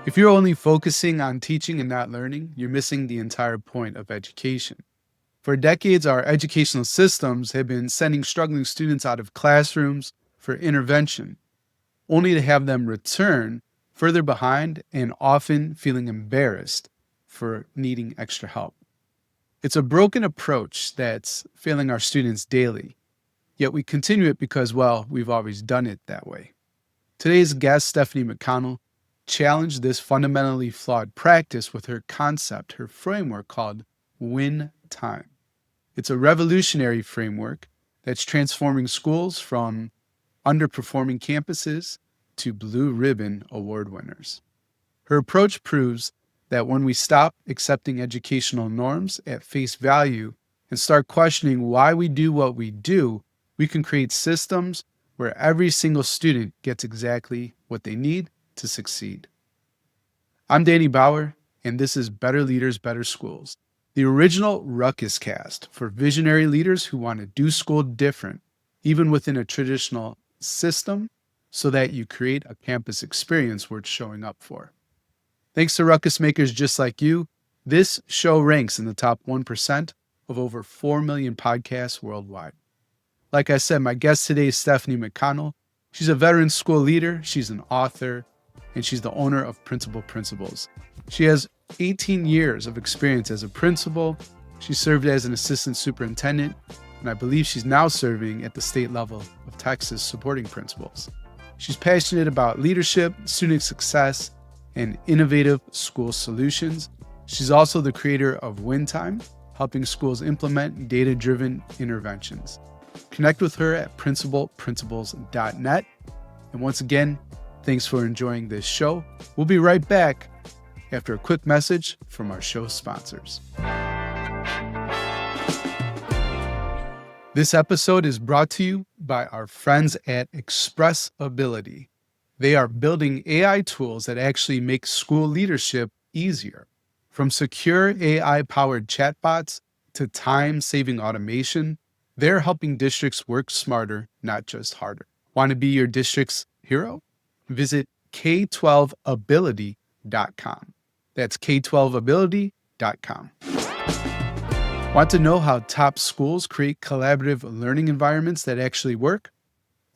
If you're only focusing on teaching and not learning, you're missing the entire point of education. For decades, our educational systems have been sending struggling students out of classrooms for intervention, only to have them return further behind and often feeling embarrassed for needing extra help. It's a broken approach that's failing our students daily, yet we continue it because, well, we've always done it that way. Today's guest, Stephanie McConnell, challenged this fundamentally flawed practice with her concept, her framework called Win Time. It's a revolutionary framework that's transforming schools from underperforming campuses to blue ribbon award winners. Her approach proves that when we stop accepting educational norms at face value and start questioning why we do what we do, we can create systems where every single student gets exactly what they need to succeed. I'm Danny Bauer, and this is Better Leaders, Better Schools, the original Ruckus cast for visionary leaders who want to do school different, even within a traditional system, so that you create a campus experience worth showing up for. Thanks to Ruckus Makers just like you, this show ranks in the top 1% of over 4 million podcasts worldwide. Like I said, my guest today is Stephanie McConnell. She's a veteran school leader, she's an author, and she's the owner of Principal Principles. She has 18 years of experience as a principal. She served as an assistant superintendent, and I believe she's now serving at the state level of Texas supporting principals. She's passionate about leadership, student success, and innovative school solutions. She's also the creator of Win Time, helping schools implement data-driven interventions. Connect with her at principalprinciples.net. And once again, thanks for enjoying this show. We'll be right back after a quick message from our show sponsors. This episode is brought to you by our friends at Expressability. They are building AI tools that actually make school leadership easier. From secure AI-powered chatbots to time-saving automation, they're helping districts work smarter, not just harder. Want to be your district's hero? Visit K12ability.com. That's K12ability.com. Want to know how top schools create collaborative learning environments that actually work?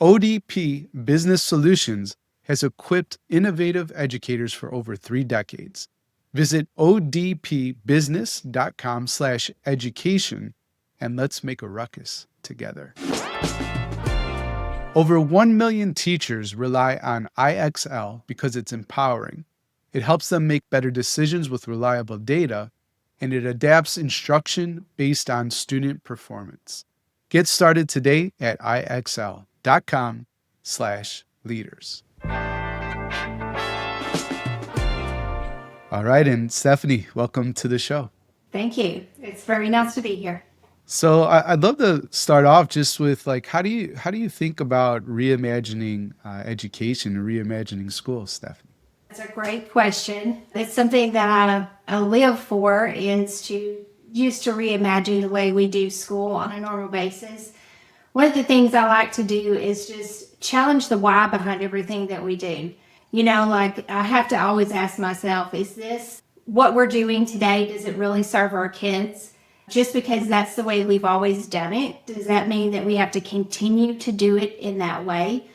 ODP Business Solutions has equipped innovative educators for over 3 decades. Visit odpbusiness.com/education and let's make a ruckus together. Over 1 million teachers rely on IXL because it's empowering. It helps them make better decisions with reliable data, and it adapts instruction based on student performance. Get started today at ixl.com/leaders. All right, and Stephanie, welcome to the show. Thank you. It's very nice to be here. So I'd love to start off just with how do you think about reimagining education and reimagining schools, Stephanie? That's a great question. It's something that I live for, is to reimagine the way we do school on a normal basis. One of the things I like to do is just challenge the why behind everything that we do. I have to always ask myself, is this what we're doing today? Does it really serve our kids? Just because that's the way we've always done it, does that mean that we have to continue to do it in that way?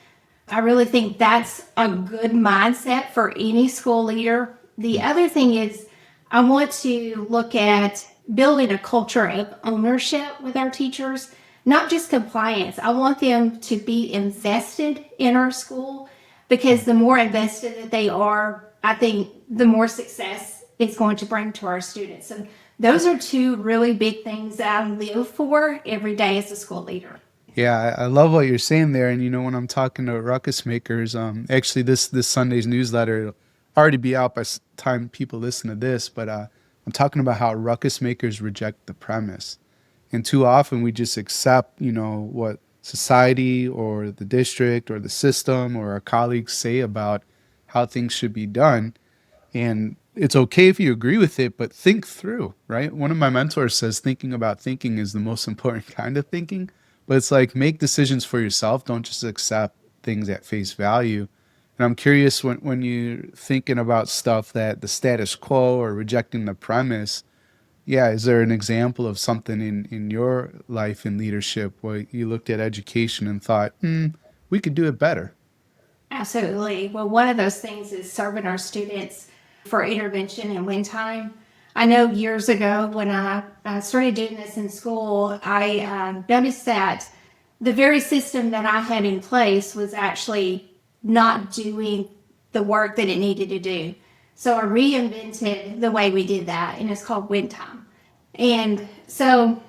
I really think that's a good mindset for any school leader. The other thing is, I want to look at building a culture of ownership with our teachers, not just compliance. I want them to be invested in our school, because the more invested that they are, I think the more success it's going to bring to our students. And those are 2 really big things that I live for every day as a school leader. Yeah, I love what you're saying there. And when I'm talking to Ruckus Makers, actually this Sunday's newsletter will already be out by the time people listen to this, but I'm talking about how Ruckus Makers reject the premise. And too often we just accept, what society or the district or the system or our colleagues say about how things should be done. And it's okay if you agree with it, but think through, right? One of my mentors says thinking about thinking is the most important kind of thinking. But it's make decisions for yourself. Don't just accept things at face value. And I'm curious when you're thinking about stuff that the status quo or rejecting the premise, yeah, is there an example of something in your life in leadership where you looked at education and thought, we could do it better? Absolutely. Well, one of those things is serving our students for intervention and win time. I know years ago when I started doing this in school, I noticed that the very system that I had in place was actually not doing the work that it needed to do. So I reinvented the way we did that, and it's called win time. And so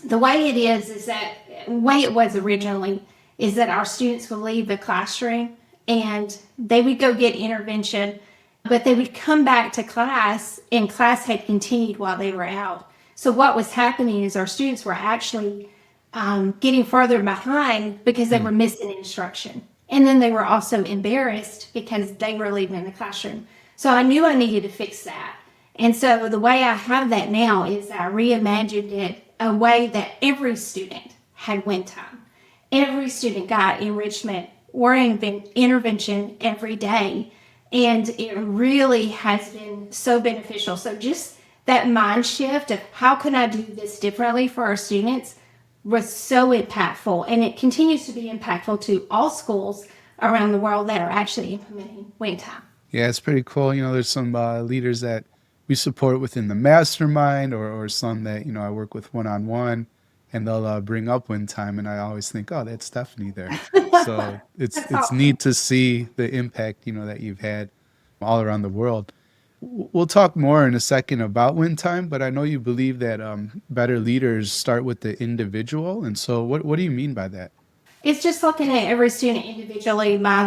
the way it is that the way it was originally is that our students would leave the classroom and they would go get intervention, but they would come back to class and class had continued while they were out. So what was happening is our students were actually getting further behind because they were missing instruction. And then they were also embarrassed because they were leaving the classroom. So I knew I needed to fix that. And so the way I have that now is I reimagined it a way that every student had win time. Every student got enrichment or intervention every day. And it really has been so beneficial. So just that mind shift of how can I do this differently for our students was so impactful. And it continues to be impactful to all schools around the world that are actually implementing win time. Yeah, it's pretty cool. There's some leaders that we support within the mastermind, or some that I work with one on one, and they'll bring up one time, and I always think, oh, that's Stephanie there. So it's That's it's awesome. neat to see the impact that you've had all around the world. We'll talk more in a second about win time, but I know you believe that better leaders start with the individual, and so what do you mean by that? It's just looking at every student individually by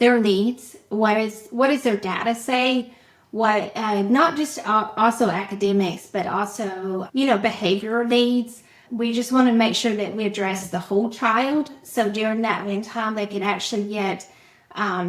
their needs. What does their data say? What not just also academics, but also behavior needs. We just want to make sure that we address the whole child. So during that time, they can actually get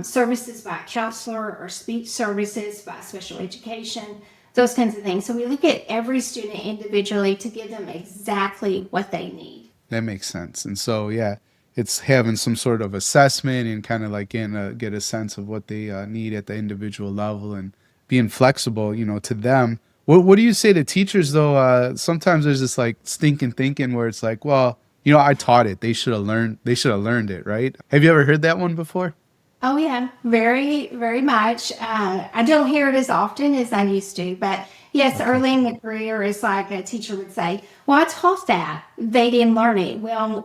services by a counselor or speech services by special education, those kinds of things. So we look at every student individually to give them exactly what they need. That makes sense. And so, yeah, it's having some sort of assessment and kind of like get a sense of what they need at the individual level and being flexible, to them. What do you say to teachers though? Sometimes there's this like stinking thinking where it's like, well, I taught it. They should have learned it, right? Have you ever heard that one before? Oh yeah, very, very much. I don't hear it as often as I used to, but yes, Okay. early in the career, it's like a teacher would say, "Well, I taught that. They didn't learn it." Well,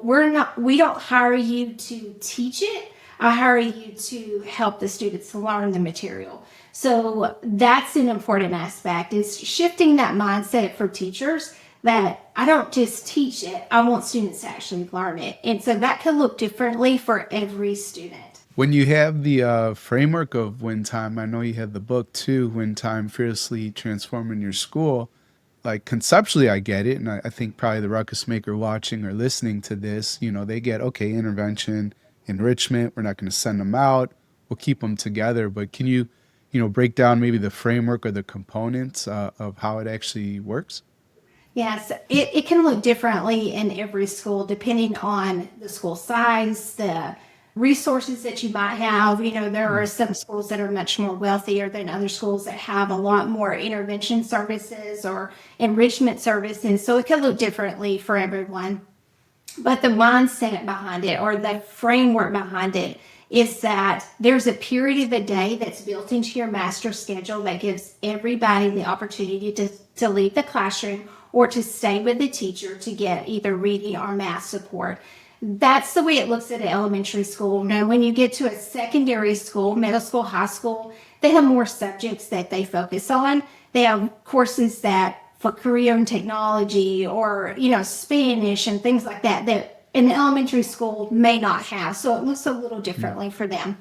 we don't hire you to teach it. I hire you to help the students learn the material. So that's an important aspect is shifting that mindset for teachers that I don't just teach it. I want students to actually learn it. And so that can look differently for every student. When you have the framework of Win Time, I know you have the book too, Win Time, Fiercely Transforming Your School. Like conceptually, I get it. And I think probably the Ruckus Maker watching or listening to this, they get, okay, intervention, enrichment. We're not going to send them out. We'll keep them together. But can you, break down maybe the framework or the components of how it actually works? Yes, it can look differently in every school depending on the school size, the resources that you might have. There are Mm, some schools that are much more wealthier than other schools that have a lot more intervention services or enrichment services. So it can look differently for everyone. But the mindset behind it or the framework behind it is that there's a period of the day that's built into your master schedule that gives everybody the opportunity to leave the classroom or to stay with the teacher to get either reading or math support. That's the way it looks at an elementary school. Now, when you get to a secondary school, middle school, high school, they have more subjects that they focus on. They have courses that for career and technology or, Spanish and things like that that an elementary school may not have. So it looks a little mm, differently for them.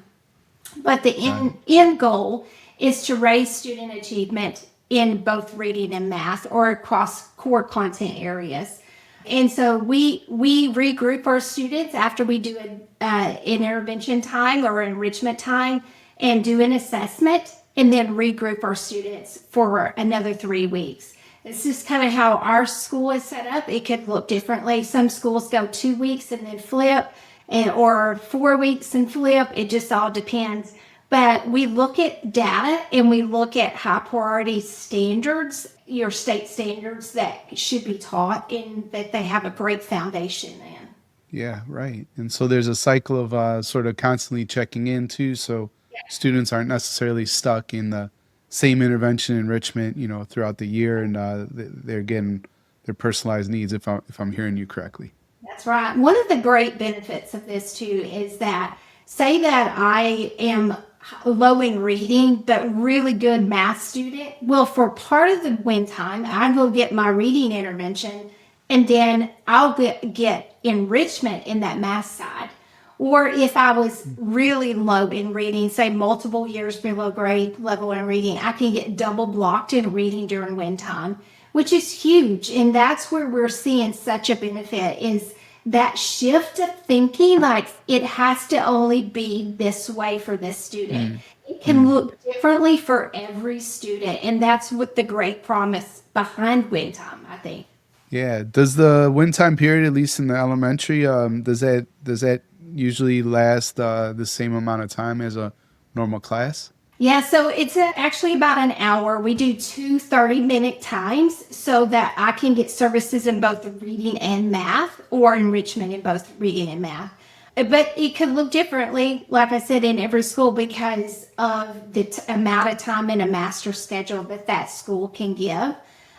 But the got it. end goal is to raise student achievement in both reading and math or across core content areas. And so we regroup our students after we do an intervention time or enrichment time and do an assessment and then regroup our students for another 3 weeks. This is kind of how our school is set up. It could look differently. Some schools go 2 weeks and then flip. or 4 weeks in flip. It just all depends. But we look at data and we look at high priority standards, your state standards that should be taught and that they have a great foundation in. Yeah, right. And so there's a cycle of sort of constantly checking in too, so students aren't necessarily stuck in the same intervention enrichment, throughout the year, and they're getting their personalized needs. If I'm hearing you correctly. That's right. One of the great benefits of this too is that, say that I am low in reading but really good math student. Well, for part of the win time, I will get my reading intervention, and then I'll get enrichment in that math side. Or if I was really low in reading, say multiple years below grade level in reading, I can get double blocked in reading during win time, which is huge. And that's where we're seeing such a benefit, is that shift of thinking, like it has to only be this way for this student. It can look differently for every student. And that's what the great promise behind win time, I think. Yeah. Does the win time period, at least in the elementary, does that usually last the same amount of time as a normal class? Yeah, so it's actually about an hour. We do two 30-minute times so that I can get services in both reading and math, or enrichment in both reading and math. But it could look differently, like I said, in every school because of the amount of time in a master schedule that school can give.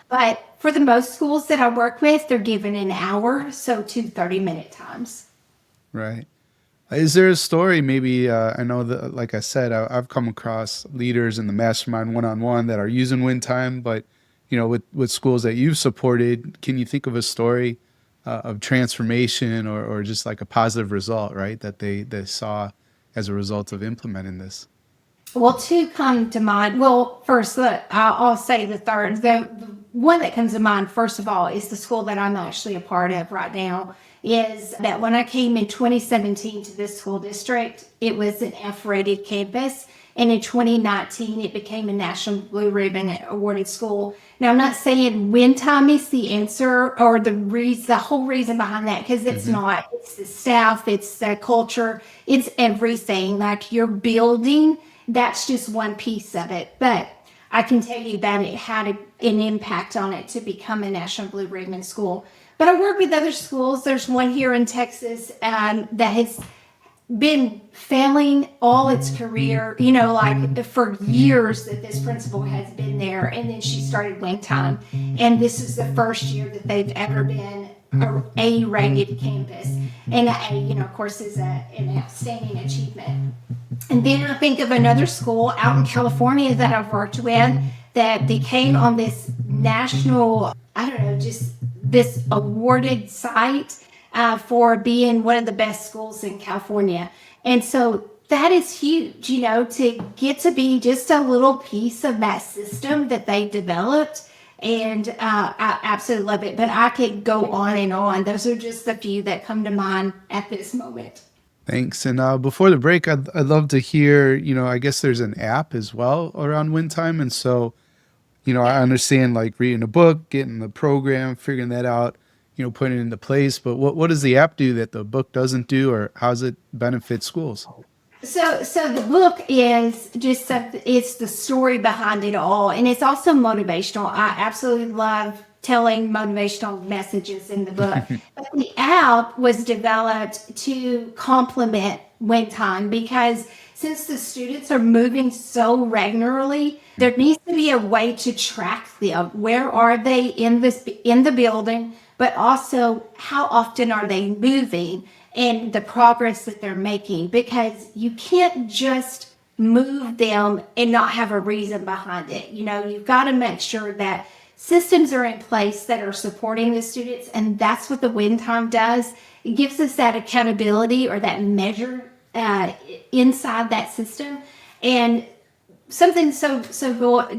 But for the most schools that I work with, they're given an hour, so two 30-minute times. Right. Is there a story? Maybe I know that, like I said, I've come across leaders in the mastermind one-on-one that are using win time, but with schools that you've supported, can you think of a story of transformation, or just like a positive result, right, that they saw as a result of implementing this? Well, two come to mind. Well, first, I'll say the third. The one that comes to mind, first of all, is the school that I'm actually a part of right now. Is that when I came in 2017 to this school district, it was an F-rated campus. And in 2019, it became a National Blue Ribbon awarded school. Now, I'm not saying win time is the answer or the whole reason behind that, because it's not. It's the staff, it's the culture, it's everything. Like you're building, that's just one piece of it. But I can tell you that it had an impact on it to become a National Blue Ribbon school. But I work with other schools. There's one here in Texas that has been failing all its career, like for years that this principal has been there. And then she started wing time. And this is the first year that they've ever been a A-rated campus. And A, of course, is an outstanding achievement. And then I think of another school out in California that I've worked with that became on this national, just this awarded site for being one of the best schools in California. And so that is huge, to get to be just a little piece of that system that they developed. And I absolutely love it. But I could go on and on. Those are just a few that come to mind at this moment. Thanks. And before the break, I'd love to hear, I guess there's an app as well around win time. And so, I understand like reading a book, getting the program, figuring that out, putting it into place. But what does the app do that the book doesn't do, or how does it benefit schools? So the book is just it's the story behind it all, and it's also motivational. I absolutely love telling motivational messages in the book. But the app was developed to complement win time, because since the students are moving so regularly, there needs to be a way to track them. Where are they in the building, but also how often are they moving and the progress that they're making, because you can't just move them and not have a reason behind it. You've got to make sure that systems are in place that are supporting the students, and that's what the win time does. It gives us that accountability or that measure inside that system. And something so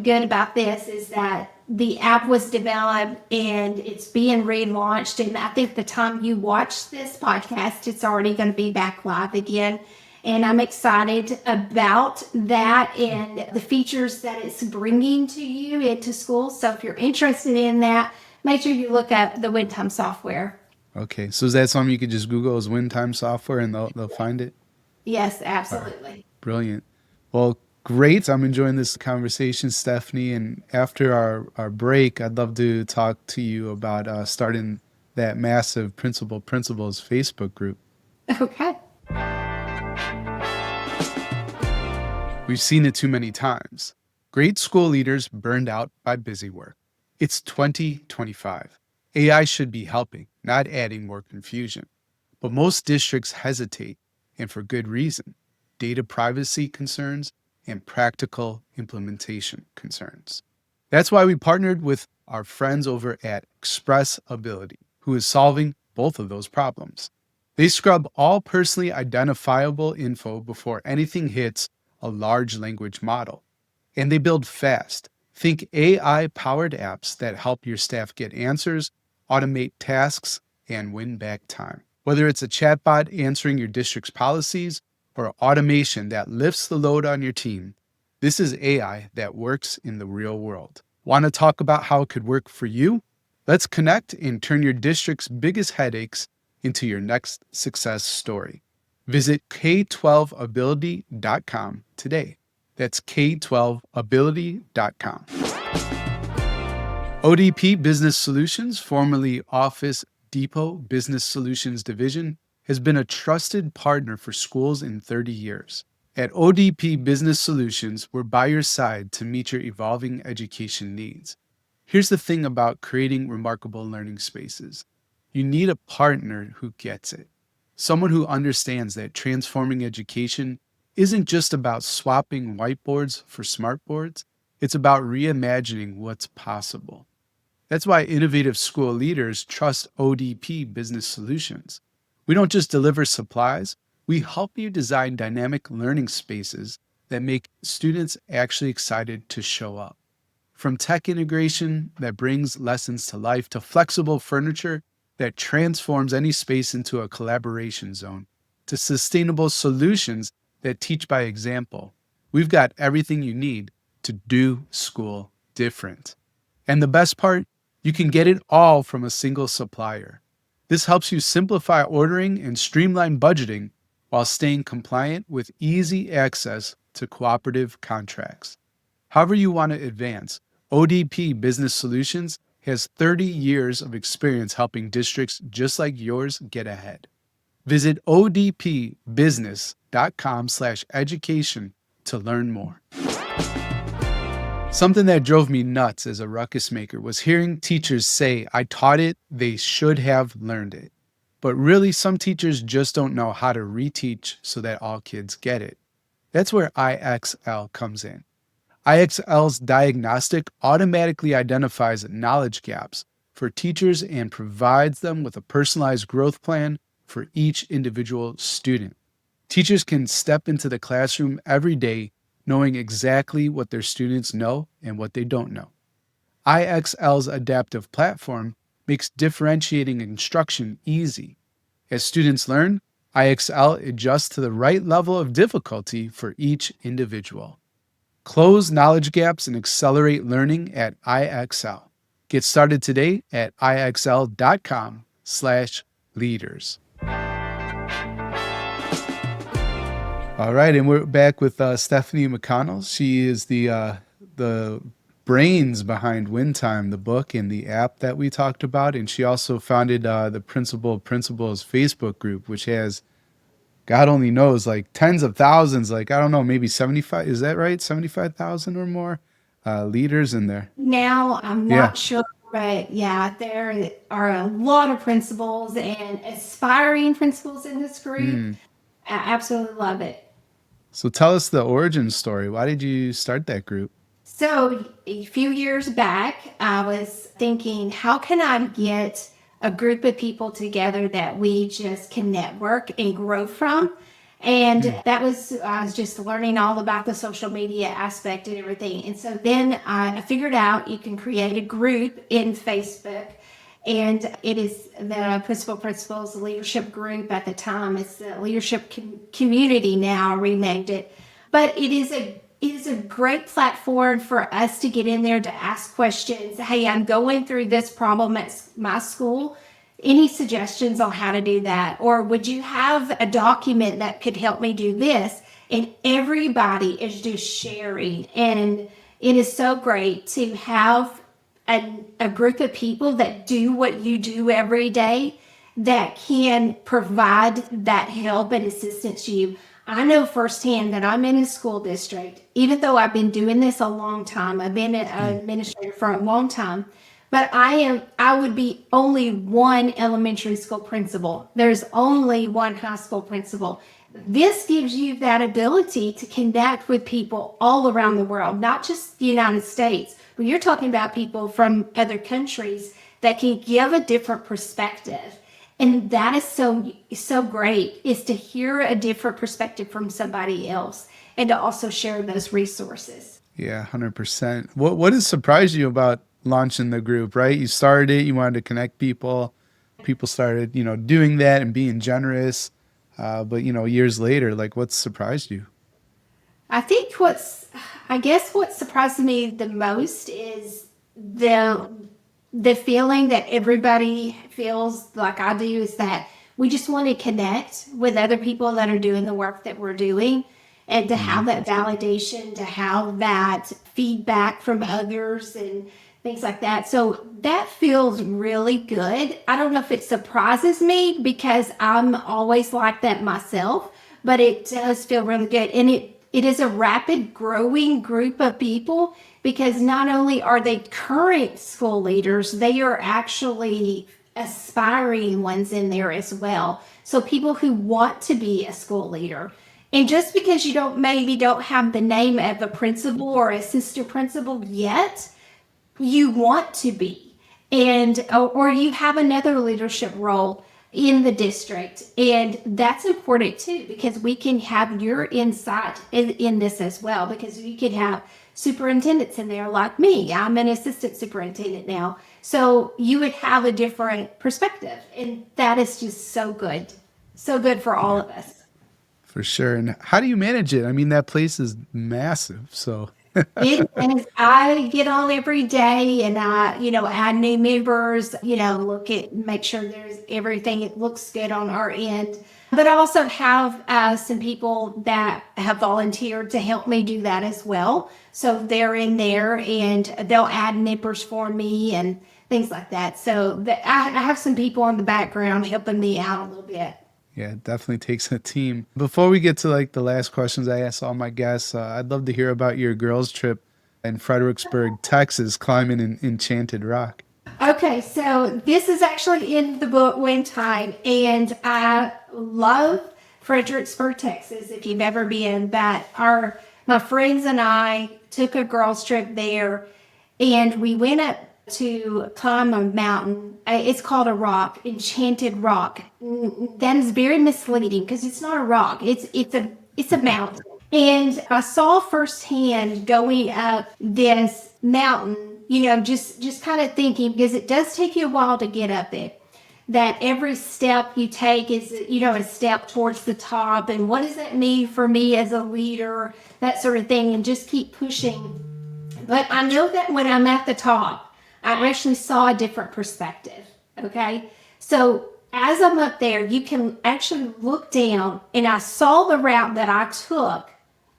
good about this is that the app was developed and it's being relaunched. And I think the time you watch this podcast, it's already going to be back live again. And I'm excited about that and the features that it's bringing to you into schools. So if you're interested in that, make sure you look up the win time software. Okay. So is that something you could just Google as wind time software and they'll find it? Yes, All right. absolutely. Brilliant. Well, great. I'm enjoying this conversation, Stephanie. And after our break, I'd love to talk to you about starting that massive Principal Principles Facebook group. Okay. We've seen it too many times. Great school leaders burned out by busy work. It's 2025. AI should be helping, not adding more confusion. But most districts hesitate, and for good reason: data privacy concerns and practical implementation concerns. That's why we partnered with our friends over at Express Ability, who is solving both of those problems. They scrub all personally identifiable info before anything hits a large language model. And they build fast. Think AI powered apps that help your staff get answers, automate tasks, and win back time. Whether it's a chatbot answering your district's policies or automation that lifts the load on your team, this is AI that works in the real world. Want to talk about how it could work for you? Let's connect and turn your district's biggest headaches into your next success story. Visit K12ability.com today. That's K12ability.com. ODP Business Solutions, formerly Office Depot Business Solutions Division, has been a trusted partner for schools in 30 years. At ODP Business Solutions, we're by your side to meet your evolving education needs. Here's the thing about creating remarkable learning spaces: you need a partner who gets it, someone who understands that transforming education isn't just about swapping whiteboards for smartboards, it's about reimagining what's possible. That's why innovative school leaders trust ODP Business Solutions. We don't just deliver supplies, we help you design dynamic learning spaces that make students actually excited to show up. From tech integration that brings lessons to life to flexible furniture that transforms any space into a collaboration zone, to sustainable solutions that teach by example, we've got everything you need to do school different. And the best part, you can get it all from a single supplier. This helps you simplify ordering and streamline budgeting while staying compliant with easy access to cooperative contracts. However you want to advance, ODP Business Solutions has 30 years of experience helping districts just like yours get ahead. Visit odpbusiness.com/education to learn more. Something that drove me nuts as a ruckus maker was hearing teachers say, "I taught it, they should have learned it." But really, some teachers just don't know how to reteach so that all kids get it. That's where IXL comes in. IXL's diagnostic automatically identifies knowledge gaps for teachers and provides them with a personalized growth plan for each individual student. Teachers can step into the classroom every day knowing exactly what their students know and what they don't know. IXL's adaptive platform makes differentiating instruction easy. As students learn, IXL adjusts to the right level of difficulty for each individual. Close knowledge gaps and accelerate learning at IXL. Get started today at ixl.com/leaders. All right, and we're back with Stephanie McConnell. She is the brains behind Wind Time, the book and the app that we talked about, and she also founded the Principal Principles Facebook group, which has, God only knows, like tens of thousands, like I don't know, maybe 75. Is that right? 75,000 or more leaders in there. Now, I'm Yeah. not sure, but yeah, there are a lot of principals and aspiring principals in this group. Mm. I absolutely love it. So tell us the origin story. Why did you start that group? So, a few years back, I was thinking, how can I get a group of people together that we just can network and grow from? And Mm. that was, I was just learning all about the social media aspect and everything. And so then I figured out you can create a group in Facebook. And it is the Principal Principals Leadership Group at the time. It's the Leadership Community now, renamed it. But it is a great platform for us to get in there to ask questions. Hey, I'm going through this problem at my school. Any suggestions on how to do that? Or would you have a document that could help me do this? And everybody is just sharing. And it is so great to have a group of people that do what you do every day that can provide that help and assistance to you. I know firsthand that I'm in a school district, even though I've been doing this a long time, I've been an administrator for a long time, but I would be only one elementary school principal. There's only one high school principal. This gives you that ability to connect with people all around the world, not just the United States, but you're talking about people from other countries that can give a different perspective. And that is so great, is to hear a different perspective from somebody else and to also share those resources. Yeah, 100%. What has surprised you about launching the group, right? You started it, you wanted to connect people. People started, doing that and being generous. But, years later, like, what surprised you? I think I guess what surprises me the most is the feeling that everybody feels like I do, is that we just want to connect with other people that are doing the work that we're doing, and to have that validation, to have that feedback from others and things like that. So that feels really good. I don't know if it surprises me because I'm always like that myself, but it does feel really good. And it is a rapid growing group of people, because not only are they current school leaders, they are actually aspiring ones in there as well. So people who want to be a school leader. And just because you maybe don't have the name of a principal or assistant principal yet, you want to be, and or you have another leadership role in the district, and that's important too, because we can have your insight in this as well, because you could have superintendents in there like me. I'm an assistant superintendent now, so you would have a different perspective, and that is just so good for all of us. For sure. And how do you manage it? I mean, that place is massive. So, And I get on every day, and add new members, make sure there's everything, it looks good on our end. But I also have some people that have volunteered to help me do that as well. So they're in there and they'll add nippers for me and things like that. So I have some people in the background helping me out a little bit. yeah, it definitely takes a team. Before we get to like the last questions I ask all my guests, I'd love to hear about your girls' trip in Fredericksburg, Texas, climbing in Enchanted Rock. Okay, so this is actually in the book one time, and I love Fredericksburg, Texas. If you've ever been, my friends and I took a girls' trip there, and we went up to climb a mountain. It's called a rock, Enchanted Rock. That is very misleading because it's not a rock. It's a mountain. And I saw firsthand going up this mountain, just kind of thinking, because it does take you a while to get up there, that every step you take is, a step towards the top. And what does that mean for me as a leader, that sort of thing, and just keep pushing. But I know that when I'm at the top, I actually saw a different perspective. Okay. So as I'm up there, you can actually look down, and I saw the route that I took,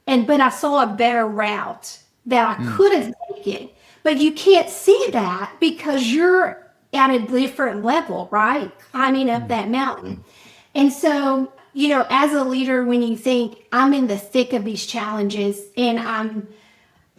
but I saw a better route that I could have taken. But you can't see that because you're at a different level, right? Climbing up that mountain. And so, as a leader, when you think I'm in the thick of these challenges, and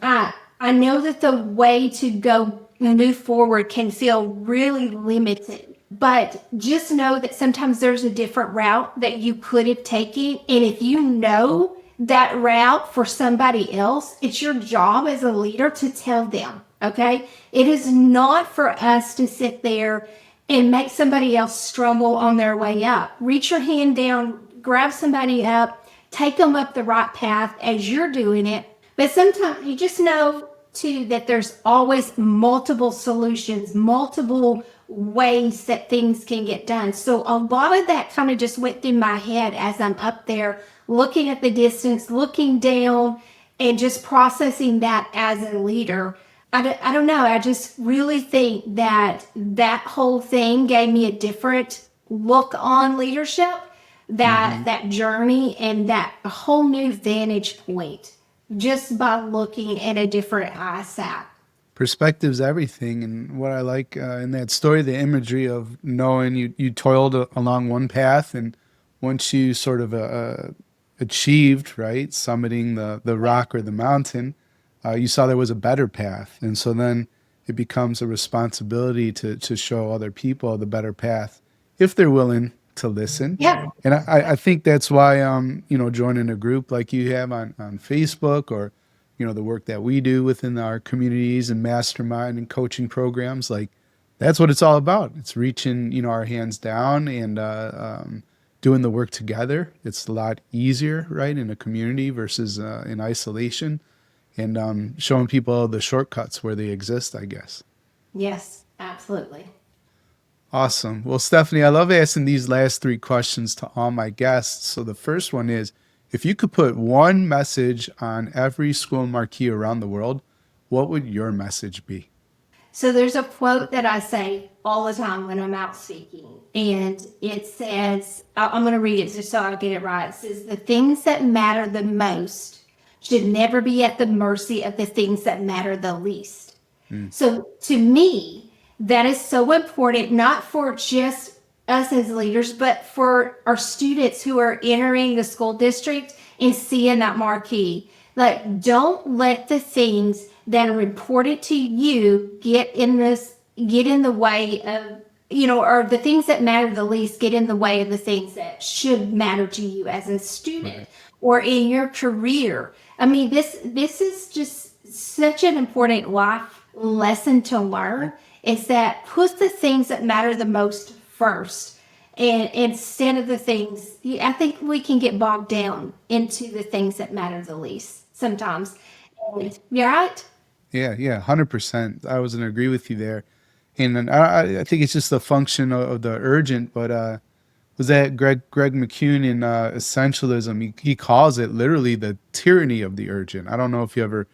I know that the way to go move forward can feel really limited, but just know that sometimes there's a different route that you could have taken. And if you know that route for somebody else, it's your job as a leader to tell them, okay? It is not for us to sit there and make somebody else stumble on their way up. Reach your hand down, grab somebody up, take them up the right path as you're doing it. But sometimes you just know too that there's always multiple solutions, multiple ways that things can get done. So a lot of that kind of just went through my head as I'm up there looking at the distance, looking down, and just processing that as a leader. I don't know. I just really think that that whole thing gave me a different look on leadership, Hmm. that journey, and that whole new vantage point just by looking at a different eyesight. Perspective's everything. And what I like in that story, the imagery of knowing you toiled along one path, and once you sort of achieved, right, summiting the rock or the mountain, you saw there was a better path. And so then it becomes a responsibility to show other people the better path if they're willing to listen. Yeah. And I think that's why joining a group like you have on Facebook, or the work that we do within our communities and mastermind and coaching programs, like that's what it's all about. It's reaching our hands down and doing the work together. It's a lot easier, right, in a community versus in isolation, and showing people the shortcuts where they exist, I guess. Yes, absolutely. Awesome. Well, Stephanie, I love asking these last three questions to all my guests. So the first one is, if you could put one message on every school marquee around the world, what would your message be? So there's a quote that I say all the time when I'm out speaking, and it says, I'm going to read it just so I get it right. It says, "The things that matter the most should never be at the mercy of the things that matter the least." Mm. So to me, that is so important, not for just us as leaders, but for our students who are entering the school district and seeing that marquee. Like, don't let the things that are important to you get in the way of, or the things that matter the least get in the way of the things that should matter to you as a student Right. or in your career. I mean, this is just such an important life lesson to learn, is that put the things that matter the most first, and instead of the things. I think we can get bogged down into the things that matter the least sometimes. And you're right. Yeah, yeah, 100%. I was going to agree with you there. And then I think it's just a function of the urgent, but was that Greg McCune in Essentialism? He calls it literally the tyranny of the urgent. I don't know if you ever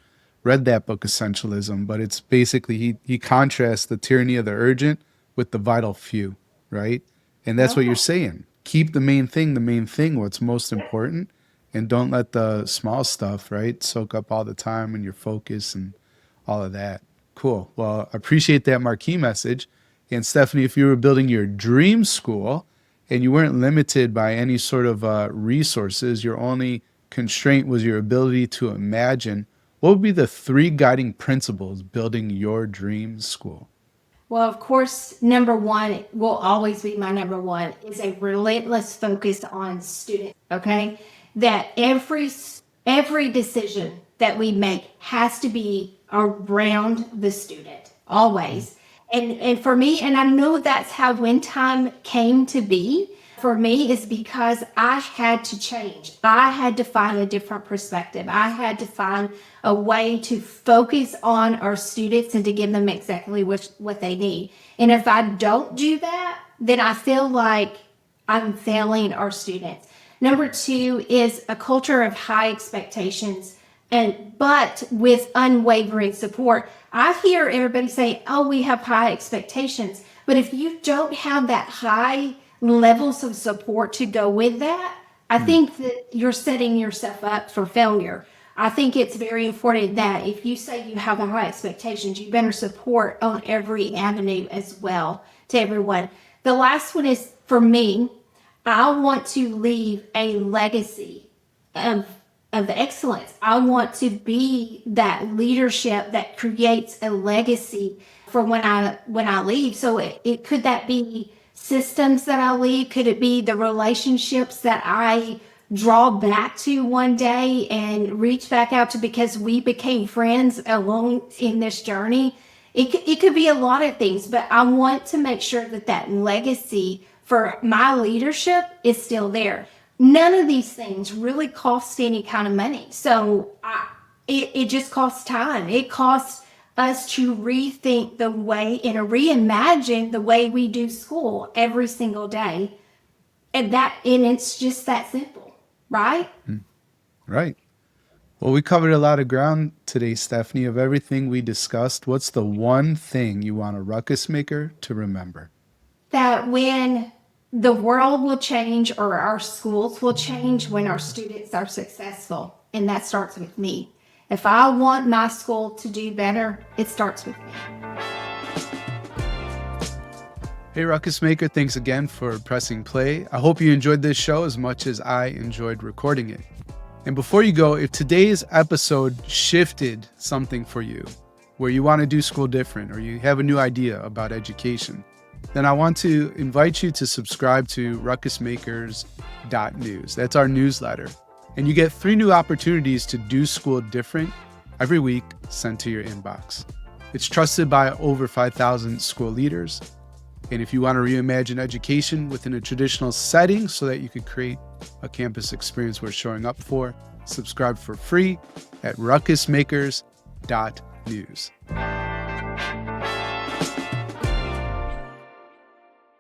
read that book, Essentialism, but it's basically he contrasts the tyranny of the urgent with the vital few, right? And that's what you're Oh, saying. Keep the main thing, what's most important, and don't let the small stuff, right, soak up all the time and your focus and all of that. Cool. Well, I appreciate that marquee message. And Stephanie, if you were building your dream school and you weren't limited by any sort of resources, your only constraint was your ability to imagine, what would be the three guiding principles building your dream school? well, of course, number one will always be my number one, is a relentless focus on students. Okay, that every decision that we make has to be around the student always. And for me, and I know that's how When Time came to be for me, is because I had to change. I had to find a different perspective. I had to find a way to focus on our students and to give them exactly what they need. And if I don't do that, then I feel like I'm failing our students. Number two is a culture of high expectations, and but with unwavering support. I hear everybody say, "Oh, we have high expectations," but if you don't have that high levels of support to go with that, I Mm. think that you're setting yourself up for failure. I think it's very important that if you say you have high expectations, you better support on every avenue as well to everyone. The last one is for me, I want to leave a legacy of excellence. I want to be that leadership that creates a legacy for when I leave. So it could that be systems that I leave? Could it be the relationships that I draw back to one day and reach back out to because we became friends along in this journey? It could be a lot of things, but I want to make sure that that legacy for my leadership is still there. None of these things really cost any kind of money. So it just costs time. It costs us to rethink the way and reimagine the way we do school every single day. And it's just that simple, right? Right. Well, we covered a lot of ground today, Stephanie. Of everything we discussed, what's the one thing you want a Ruckus Maker to remember? That when the world will change or our schools will change when our students are successful. And that starts with me. If I want my school to do better, it starts with me. Hey, Ruckus Maker, thanks again for pressing play. I hope you enjoyed this show as much as I enjoyed recording it. And before you go, if today's episode shifted something for you, where you want to do school different or you have a new idea about education, then I want to invite you to subscribe to ruckusmakers.news. That's our newsletter. And you get 3 new opportunities to do school different every week sent to your inbox. It's trusted by over 5,000 school leaders. And if you want to reimagine education within a traditional setting so that you could create a campus experience worth showing up for, subscribe for free at ruckusmakers.news.